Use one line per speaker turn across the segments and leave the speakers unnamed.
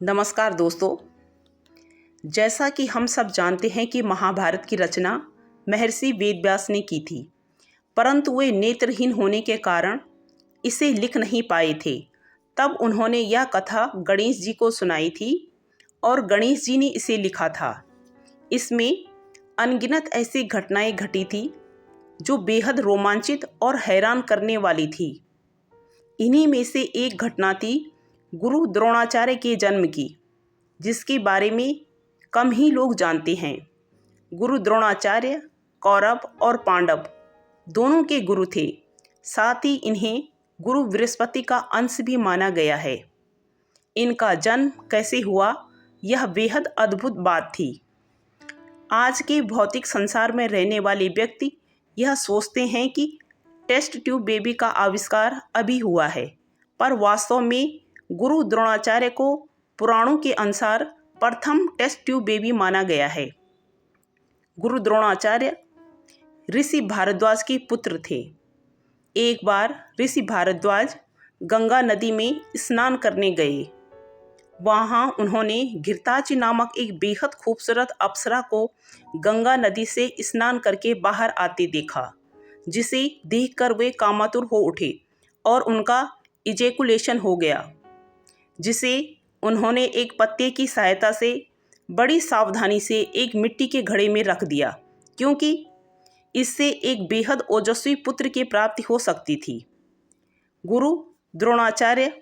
नमस्कार दोस्तों। जैसा कि हम सब जानते हैं कि महाभारत की रचना महर्षि वेदव्यास ने की थी, परंतु वे नेत्रहीन होने के कारण इसे लिख नहीं पाए थे। तब उन्होंने यह कथा गणेश जी को सुनाई थी और गणेश जी ने इसे लिखा था। इसमें अनगिनत ऐसी घटनाएं घटी थी जो बेहद रोमांचित और हैरान करने वाली थी। इन्हीं में से एक घटना थी गुरु द्रोणाचार्य के जन्म की, जिसके बारे में कम ही लोग जानते हैं। गुरु द्रोणाचार्य कौरव और पांडव दोनों के गुरु थे। साथ ही इन्हें गुरु बृहस्पति का अंश भी माना गया है। इनका जन्म कैसे हुआ, यह बेहद अद्भुत बात थी। आज के भौतिक संसार में रहने वाले व्यक्ति यह सोचते हैं कि टेस्ट ट्यूब बेबी का आविष्कार अभी हुआ है, पर वास्तव में गुरु द्रोणाचार्य को पुराणों के अनुसार प्रथम टेस्ट ट्यूब बेबी माना गया है। गुरु द्रोणाचार्य ऋषि भारद्वाज के पुत्र थे। एक बार ऋषि भारद्वाज गंगा नदी में स्नान करने गए। वहाँ उन्होंने घृताची नामक एक बेहद खूबसूरत अप्सरा को गंगा नदी से स्नान करके बाहर आते देखा, जिसे देखकर वे कामातुर हो उठे और उनका इजैकुलेशन हो गया, जिसे उन्होंने एक पत्ते की सहायता से बड़ी सावधानी से एक मिट्टी के घड़े में रख दिया, क्योंकि इससे एक बेहद ओजस्वी पुत्र की प्राप्ति हो सकती थी। गुरु द्रोणाचार्य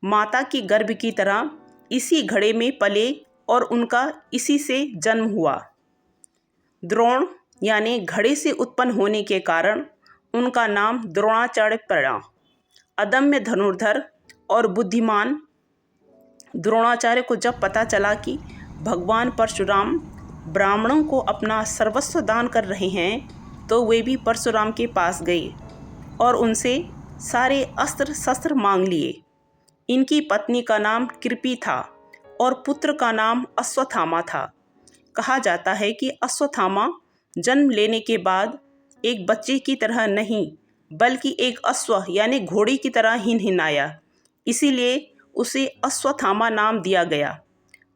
माता की गर्भ की तरह इसी घड़े में पले और उनका इसी से जन्म हुआ। द्रोण यानी घड़े से उत्पन्न होने के कारण उनका नाम द्रोणाचार्य पड़ा। अदम्य धनुर्धर और बुद्धिमान द्रोणाचार्य को जब पता चला कि भगवान परशुराम ब्राह्मणों को अपना सर्वस्व दान कर रहे हैं, तो वे भी परशुराम के पास गए और उनसे सारे अस्त्र शस्त्र मांग लिए। इनकी पत्नी का नाम कृपि था और पुत्र का नाम अश्वत्थामा था। कहा जाता है कि अश्वत्थामा जन्म लेने के बाद एक बच्चे की तरह नहीं, बल्कि एक अश्व यानी घोड़े की तरह हिनहिनाया, इसीलिए उसे अश्वत्थामा नाम दिया गया।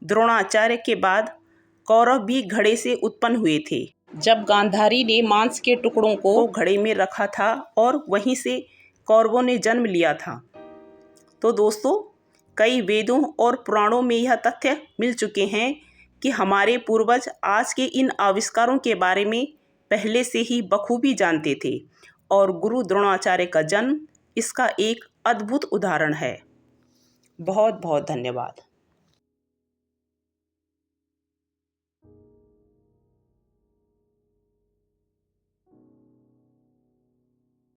द्रोणाचार्य के बाद कौरव भी घड़े से उत्पन्न हुए थे, जब गांधारी ने मांस के टुकड़ों को घड़े में रखा था और वहीं से कौरवों ने जन्म लिया था। तो दोस्तों, कई वेदों और पुराणों में यह तथ्य मिल चुके हैं कि हमारे पूर्वज आज के इन आविष्कारों के बारे में पहले से ही बखूबी जानते थे, और गुरु द्रोणाचार्य का जन्म इसका एक अद्भुत उदाहरण है। बहुत बहुत धन्यवाद।